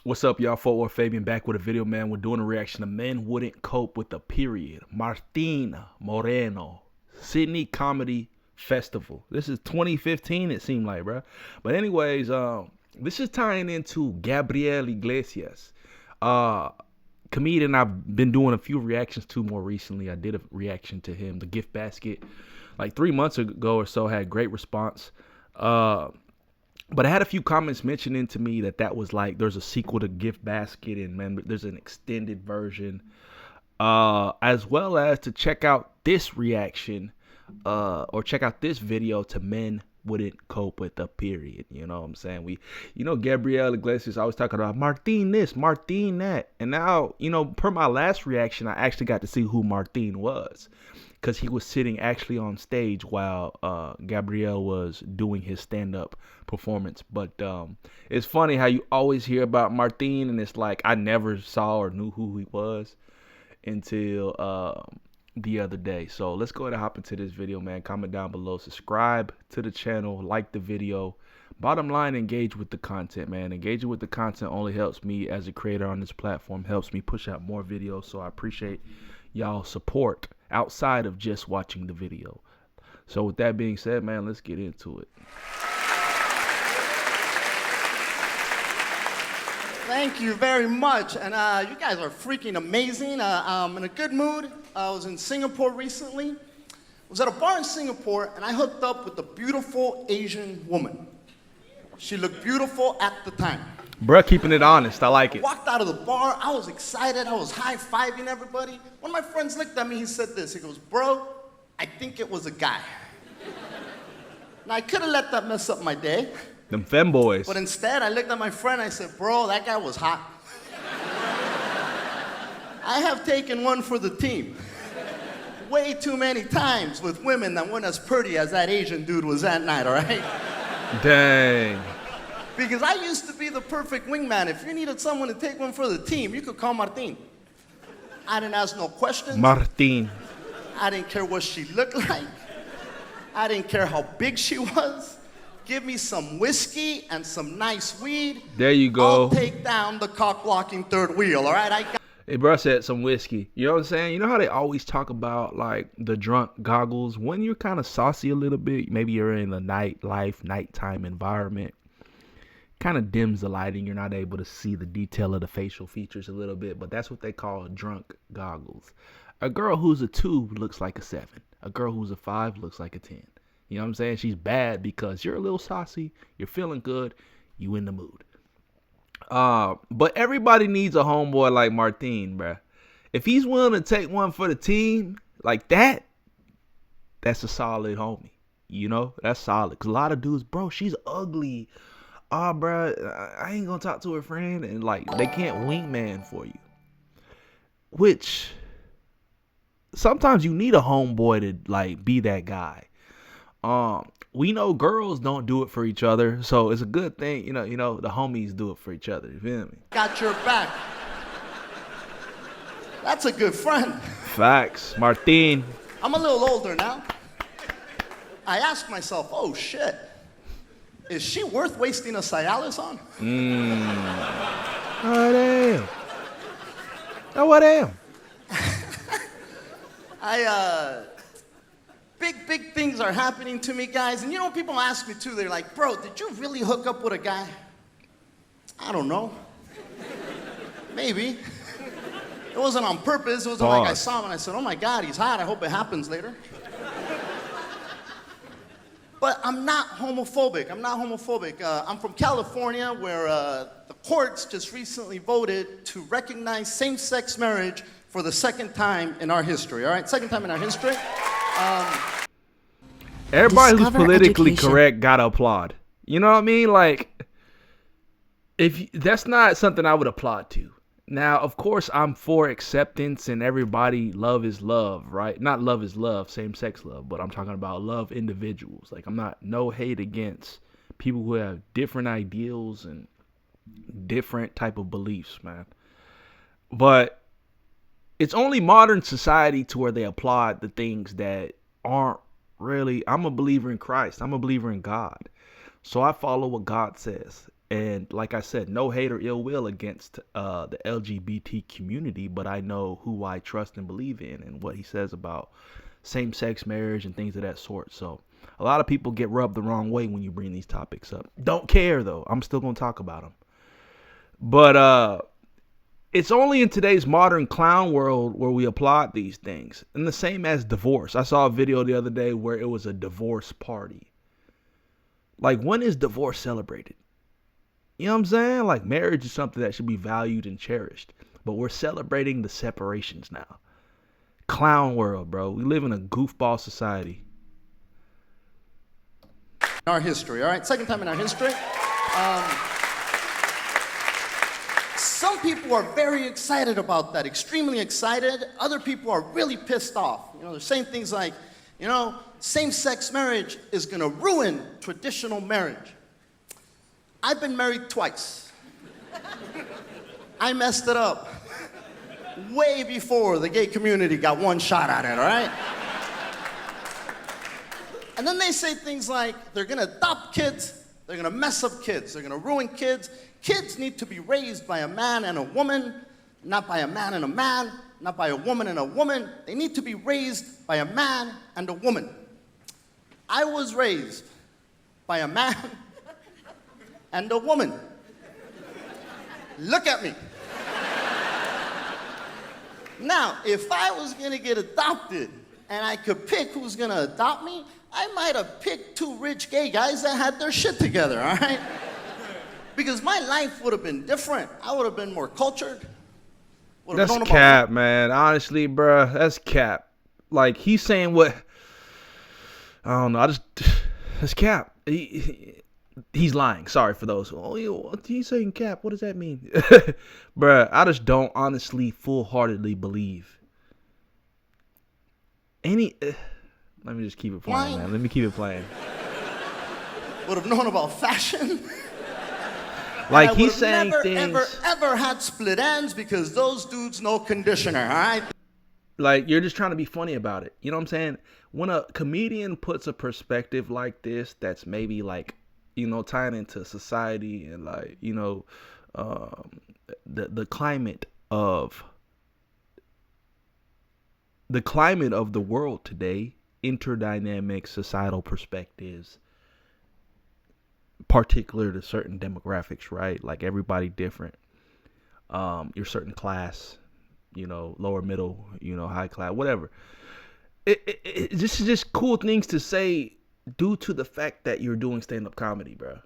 What's up, y'all? Fort Worth Fabian back with a video, man. We're doing a reaction to Men Wouldn't Cope with the Period. Moreno. Sydney Comedy Festival. This is 2015, it seemed like, bro. But anyways, this is tying into Gabriel Iglesias. Comedian I've been doing a few reactions to more recently. I did a reaction to him, The Gift Basket, like 3 months ago or so. Had great response. But I had a few comments mentioning to me that was like there's a sequel to Gift Basket, and man, there's an extended version, as well as to check out this reaction, or check out this video to Men Wouldn't Cope with the Period. You know what I'm saying? Gabriel Iglesias always talking about Martin this, Martin that, and now, per my last reaction, I actually got to see who Martin was, because he was sitting actually on stage while Gabriel was doing his stand-up performance. But it's funny how you always hear about Martin, and it's like I never saw or knew who he was until the other day. So let's go ahead and hop into this video, man. Comment down below, subscribe to the channel, like the video. Bottom line, engage with the content, man. Engaging with the content only helps me as a creator on this platform, helps me push out more videos. So I appreciate y'all support outside of just watching the video. So with that being said, man, let's get into it. Thank you very much, and you guys are freaking amazing. I'm in a good mood. I was in Singapore recently. I was at a bar in Singapore, and I hooked up with a beautiful Asian woman. She looked beautiful at the time. Bruh, keeping it honest. I like it. I walked out of the bar. I was excited. I was high-fiving everybody. One of my friends looked at me. He said this. He goes, "Bro, I think it was a guy." Now, I could have let that mess up my day. Them femboys. But instead, I looked at my friend. I said, "Bro, that guy was hot." I have taken one for the team. Way too many times with women that weren't as pretty as that Asian dude was that night, all right? Dang. Because I used to be the perfect wingman. If you needed someone to take one for the team, you could call Martin. I didn't ask no questions. Martin. I didn't care what she looked like. I didn't care how big she was. Give me some whiskey and some nice weed. There you go. I'll take down the cock-blocking third wheel, all right? Hey, bro said some whiskey. You know what I'm saying? You know how they always talk about, like, the drunk goggles? When you're kind of saucy a little bit, maybe you're in a nighttime environment, kind of dims the lighting. You're not able to see the detail of the facial features a little bit, but that's what they call drunk goggles. A girl who's a 2 looks like a 7. A girl who's a 5 looks like a 10. You know what I'm saying? She's bad because you're a little saucy, you're feeling good, you in the mood. But everybody needs a homeboy like Martin, bruh. If he's willing to take one for the team like that, that's a solid homie. You know, that's solid. Because a lot of dudes, bro, she's ugly. Bruh, I ain't gonna talk to her friend. And like, they can't wingman for you. Which, sometimes you need a homeboy to like be that guy. We know girls don't do it for each other, so it's a good thing, the homies do it for each other. You feel me? Got your back. That's a good friend. Facts. Martin. I'm a little older now. I ask myself, oh shit, is she worth wasting a Cialis on? Oh damn. Oh what damn. Big things are happening to me, guys. And people ask me too, they're like, bro, did you really hook up with a guy? I don't know. Maybe. It wasn't on purpose. It wasn't like I saw him and I said, oh my God, he's hot. I hope it happens later. But I'm not homophobic. I'm from California, where the courts just recently voted to recognize same-sex marriage for the second time in our history, all right? Second time in our history. Everybody who's politically correct gotta applaud. You know what I mean? Like, that's not something I would applaud to. Now, of course, I'm for acceptance and everybody, love is love, right? Not love is love, same-sex love, but I'm talking about love individuals. Like, no hate against people who have different ideals and different type of beliefs, man. But it's only modern society to where they applaud the things that aren't really. I'm a believer in Christ. I'm a believer in God. So I follow what God says. And like I said, no hate or ill will against the LGBT community, but I know who I trust and believe in and what he says about same-sex marriage and things of that sort. So a lot of people get rubbed the wrong way when you bring these topics up. Don't care, though. I'm still going to talk about them. But it's only in today's modern clown world where we applaud these things. And the same as divorce. I saw a video the other day where it was a divorce party. Like, when is divorce celebrated? You know what I'm saying? Like, marriage is something that should be valued and cherished. But we're celebrating the separations now. Clown world, bro. We live in a goofball society. Our history, all right? Second time in our history. Some people are very excited about that, extremely excited. Other people are really pissed off. You know, they're saying things like, you know, same-sex marriage is going to ruin traditional marriage. I've been married twice. I messed it up way before the gay community got one shot at it, all right? And then they say things like they're going to adopt kids, they're going to mess up kids, they're going to ruin kids. Kids need to be raised by a man and a woman, not by a man and a man, not by a woman and a woman. They need to be raised by a man and a woman. I was raised by a man and a woman. Look at me. Now, if I was going to get adopted and I could pick who's going to adopt me, I might have picked two rich gay guys that had their shit together, all right? Because my life would have been different. I would have been more cultured. That's cap, man. Honestly, bruh, that's cap. Like, he's saying what... I don't know. That's cap. He's lying. Sorry for those. Oh, he's saying cap. What does that mean? Bruh, I just don't honestly, full-heartedly believe any... Let me just keep it playing, man. Let me keep it playing. Would have known about fashion. Like, he's saying things... ever had split ends because those dudes know conditioner, all right? Like, you're just trying to be funny about it. You know what I'm saying? When a comedian puts a perspective like this that's maybe, like, you know, tying into society and, like, you know, the climate of the world today, interdynamic societal perspectives, particular to certain demographics, right? Like, everybody different. Your certain class, you know, lower middle, you know, high class, whatever. This is just cool things to say due to the fact that you're doing stand-up comedy, bro.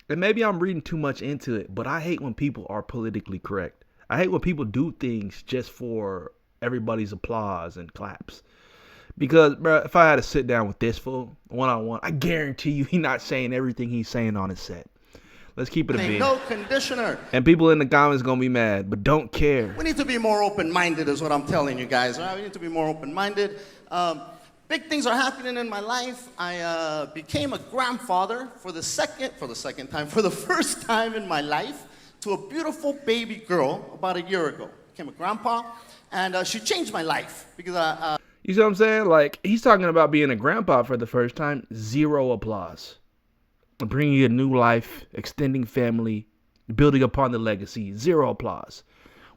And maybe I'm reading too much into it, but I hate when people are politically correct. I hate when people do things just for everybody's applause and claps. Because, bro, if I had to sit down with this fool one-on-one, I guarantee you he's not saying everything he's saying on his set. Let's keep it a bit. No conditioner. And people in the comments going to be mad, but don't care. We need to be more open-minded is what I'm telling you guys. Right? We need to be more open-minded. Big things are happening in my life. I became a grandfather for the first time in my life to a beautiful baby girl about a year ago. Became a grandpa, and she changed my life because You see what I'm saying? Like, he's talking about being a grandpa for the first time. Zero applause. Bringing a new life, extending family, building upon the legacy. Zero applause.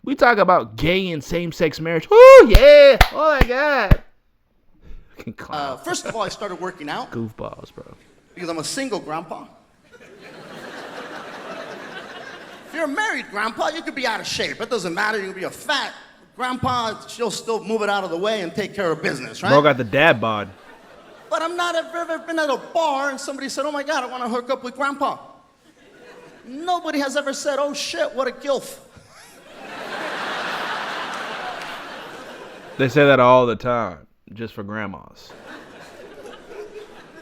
We talk about gay and same-sex marriage. Oh, yeah. Oh, my God. First of all, I started working out. Goofballs, bro. Because I'm a single grandpa. If you're a married grandpa, you could be out of shape. It doesn't matter. You can be a fat grandpa. She'll still move it out of the way and take care of business, right? Bro got the dad bod. But I've ever been at a bar and somebody said, oh my God, I want to hook up with grandpa. Nobody has ever said, oh shit, what a gilf. They say that all the time, just for grandmas.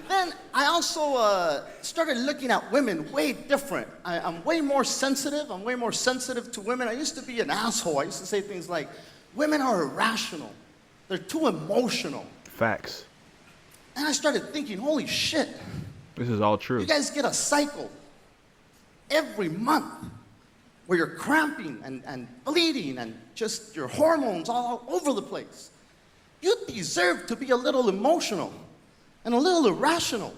Then I also started looking at women way different. I'm way more sensitive. I'm way more sensitive to women. I used to be an asshole. I used to say things like, women are irrational. They're too emotional. Facts. And I started thinking, holy shit. This is all true. You guys get a cycle every month where you're cramping and bleeding and just your hormones all over the place. You deserve to be a little emotional and a little irrational.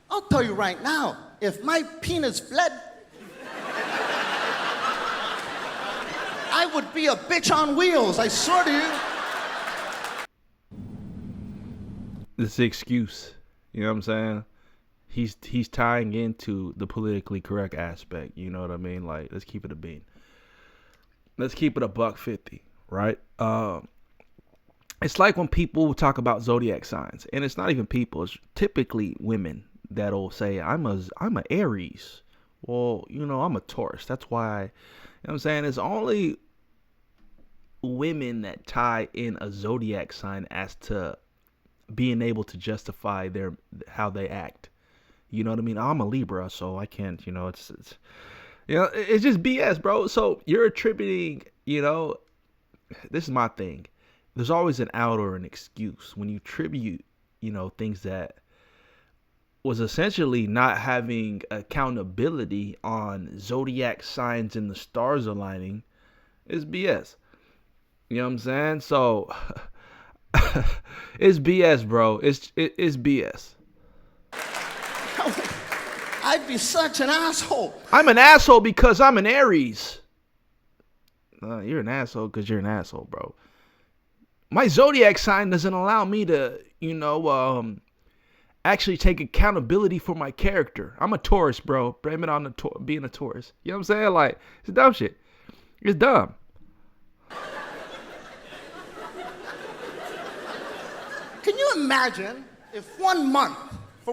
I'll tell you right now, if my penis bled, I would be a bitch on wheels, I swear to you. This is the excuse. You know what I'm saying? He's tying into the politically correct aspect. You know what I mean? Like, let's keep it a bean. Let's keep it a $1.50, right? It's like when people talk about zodiac signs, and it's not even people. It's typically women that'll say, I'm a Aries. Well, you know, I'm a Taurus. That's why, you know what I'm saying? It's only women that tie in a zodiac sign as to being able to justify how they act. You know what I mean? I'm a Libra, so I can't, you know, it's it's just BS, bro. So you're attributing, you know, this is my thing. There's always an out or an excuse when you attribute, you know, things that was essentially not having accountability on zodiac signs and the stars aligning. Is BS. You know what I'm saying? So it's BS, bro. It's BS. I'd be such an asshole. I'm an asshole because I'm an Aries. You're an asshole because you're an asshole, bro. My zodiac sign doesn't allow me to, you know, actually take accountability for my character. I'm a Taurus, bro. Blame it on being a Taurus. You know what I'm saying? Like, it's dumb shit. It's dumb. Can you imagine if for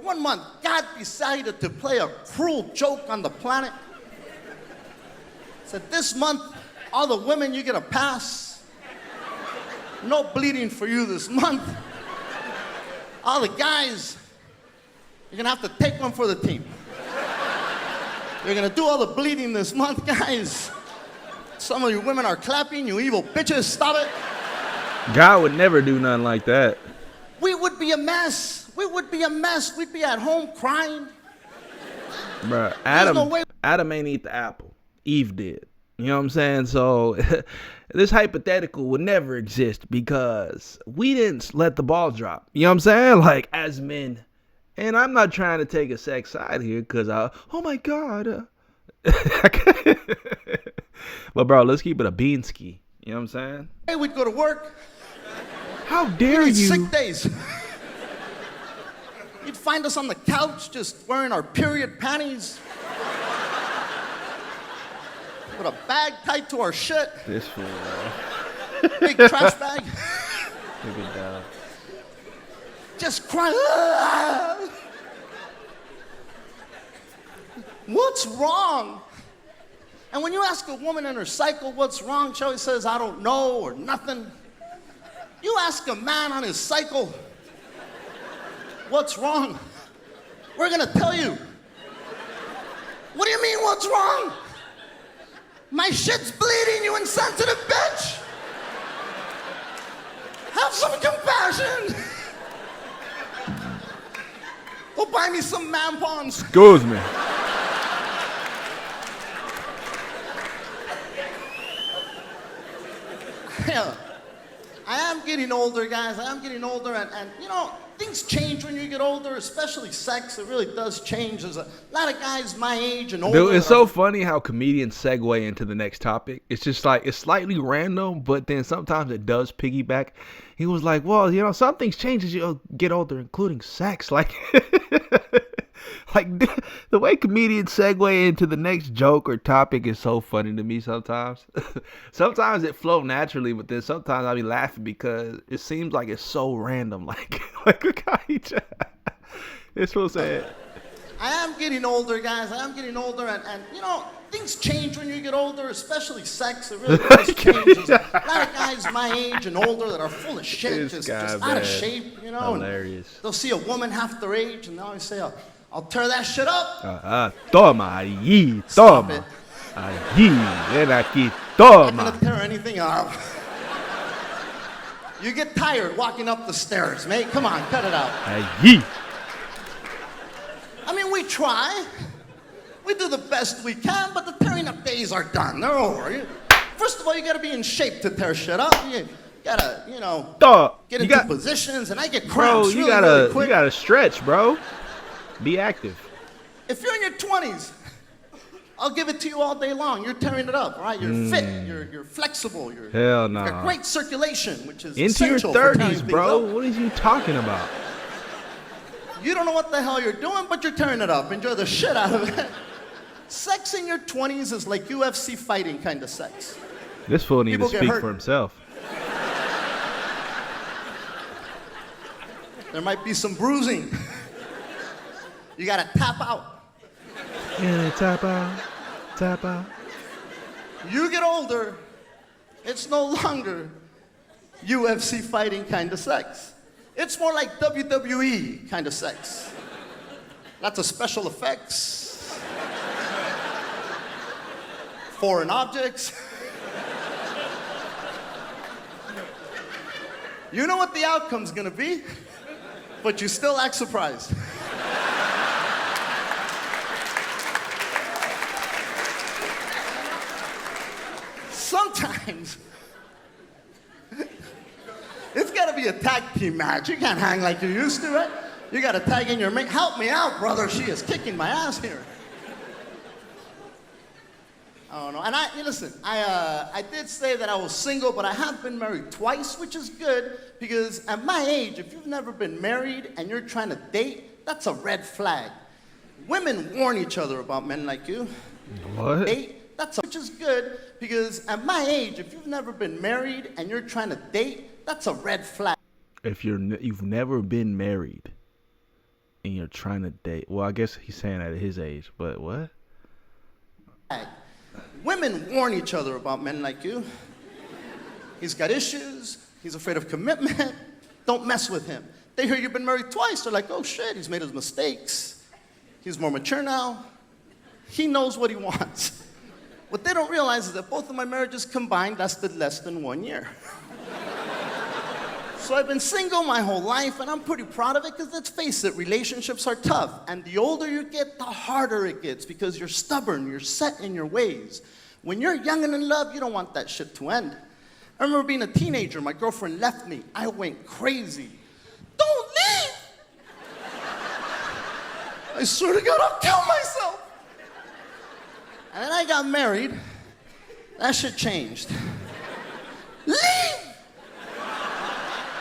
1 month, God decided to play a cruel joke on the planet? Said, this month, all the women, you get a pass. No bleeding for you this month. All the guys, you're gonna have to take one for the team. You're gonna do all the bleeding this month, guys. Some of you women are clapping, you evil bitches, stop it. God would never do nothing like that. We would be a mess. We would be a mess. We'd be at home crying. Bruh, no Adam ain't eat the apple. Eve did. You know what I'm saying? So this hypothetical would never exist because we didn't let the ball drop. You know what I'm saying? Like, as men. And I'm not trying to take a sex side here because oh my God. But bro, let's keep it a bean ski. You know what I'm saying? Hey, we'd go to work. How dare you? Sick days. You'd find us on the couch just wearing our period panties. With a bag tied to our shit. This fool, bro. Big trash bag. Look at that. Just crying. What's wrong? And when you ask a woman in her cycle what's wrong, she always says, I don't know, or nothing. You ask a man on his cycle, what's wrong? We're gonna tell you. What do you mean, what's wrong? My shit's bleeding, you insensitive bitch! Have some compassion! Go buy me some tampons. Excuse me. Yeah. I am getting older, guys. I am getting older, and you know, things change when you get older, especially sex. It really does change. There's a lot of guys my age and older. Dude, it's so funny how comedians segue into the next topic. It's just like, it's slightly random, but then sometimes it does piggyback. He was like, well, you know, some things change as you get older, including sex. Like, like the way comedians segue into the next joke or topic is so funny to me sometimes. Sometimes it flows naturally, but then sometimes I'll be laughing because it seems like it's so random. Like look how he just, it's so sad. I am getting older, guys. I am getting older, and you know, things change when you get older, especially sex. It really does change. There's a lot of guys my age and older that are full of shit, just out of shape, you know. Hilarious. They'll see a woman half their age, and they'll always say, I'll tear that shit up. Toma, allí, Stop toma. it. Allí, ven aquí, I'm not toma. gonna tear anything up. You get tired walking up the stairs, mate. Come on, cut it out. Allí. I mean, we try. We do the best we can, but the tearing up days are done. They're over. First of all, you gotta be in shape to tear shit up. You gotta, you know, get into positions, and I get cramps really quick. You gotta stretch, bro. Be active. If you're in your 20s I'll give it to you all day long. You're tearing it up, right? You're fit. You're flexible. Hell You've got nah. great circulation, which is Into your essential for tearing 30s, things bro. up. What are you talking about? You don't know what the hell you're doing, but you're tearing it up. Enjoy the shit out of it. Sex in your 20s is like UFC fighting kind of sex. This fool needs to People get speak hurt. for himself. There might be some bruising. You gotta tap out. Yeah, tap out, tap out. You get older, it's no longer UFC fighting kind of sex. It's more like WWE kind of sex. Lots of special effects, foreign objects. You know what the outcome's gonna be, but you still act surprised. Sometimes it's gotta be a tag team match. You can't hang like you used to, right? You gotta tag in your mate. Help me out, brother. She is kicking my ass here. I don't know. And I did say that I was single, but I have been married twice, which is good because at my age, if you've never been married and you're trying to date, that's a red flag. Women warn each other about men like you. What? Date, which is good because at my age, if you've never been married and you're trying to date, that's a red flag. If you've never been married and you're trying to date, well, I guess he's saying that at his age, but what? Women warn each other about men like you. He's got issues. He's afraid of commitment. Don't mess with him. They hear you've been married twice. They're like, oh shit, he's made his mistakes. He's more mature now. He knows what he wants. What they don't realize is that both of my marriages combined lasted less than 1 year. So I've been single my whole life, and I'm pretty proud of it because let's face it, relationships are tough. And the older you get, the harder it gets because you're stubborn, you're set in your ways. When you're young and in love, you don't want that shit to end. I remember being a teenager, my girlfriend left me. I went crazy. Don't leave! I swear to God, I'll kill myself! And then I got married. That shit changed. Leave!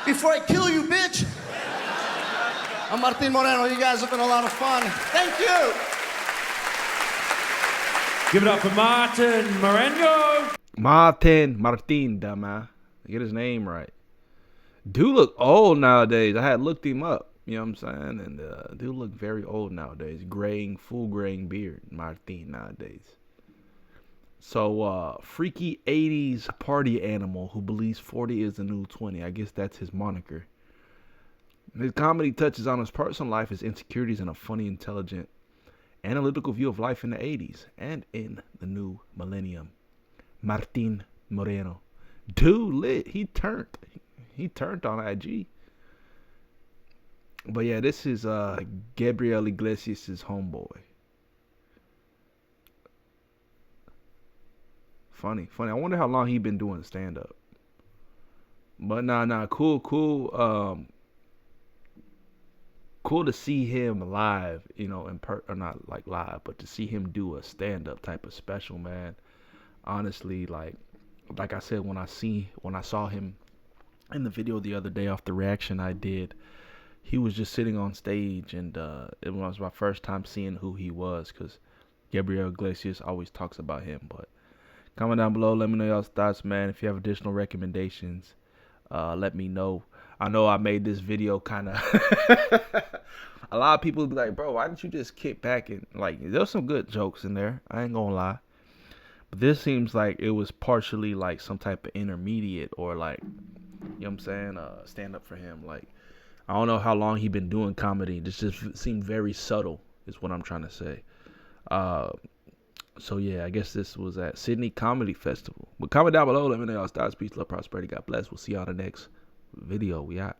Before I kill you, bitch. I'm Martin Moreno. You guys have been a lot of fun. Thank you. Give it up for Martin Moreno. Martin, dumbass. Get his name right. Dude look old nowadays. I had looked him up. You know what I'm saying? And dude look very old nowadays. Full graying beard. Martin nowadays. So, freaky 80s party animal who believes 40 is the new 20. I guess that's his moniker. His comedy touches on his personal life, his insecurities, and a funny, intelligent, analytical view of life in the 80s and in the new millennium. Martin Moreno. Dude lit. He turned on IG. But yeah, this is Gabriel Iglesias' homeboy. Funny. I wonder how long he been doing stand-up. But nah, cool. Cool to see him live, you know, or not like live, but to see him do a stand-up type of special, man. Honestly, like I said, when I saw him in the video the other day off the reaction I did, he was just sitting on stage, and it was my first time seeing who he was, because Gabriel Iglesias always talks about him. But comment down below, let me know y'all's thoughts, man. If you have additional recommendations, let me know. I know I made this video kind of a lot of people be like, bro, why didn't you just kick back? And like, there's some good jokes in there, I ain't gonna lie, but this seems like it was partially like some type of intermediate, or like, you know what I'm saying, stand up for him. Like, I don't know how long he been doing comedy. This just seemed very subtle is what I'm trying to say. So yeah, I guess this was at Sydney Comedy Festival. But comment down below, let me know y'all's thoughts. Peace, love, prosperity, God bless. We'll see y'all in the next video. We out.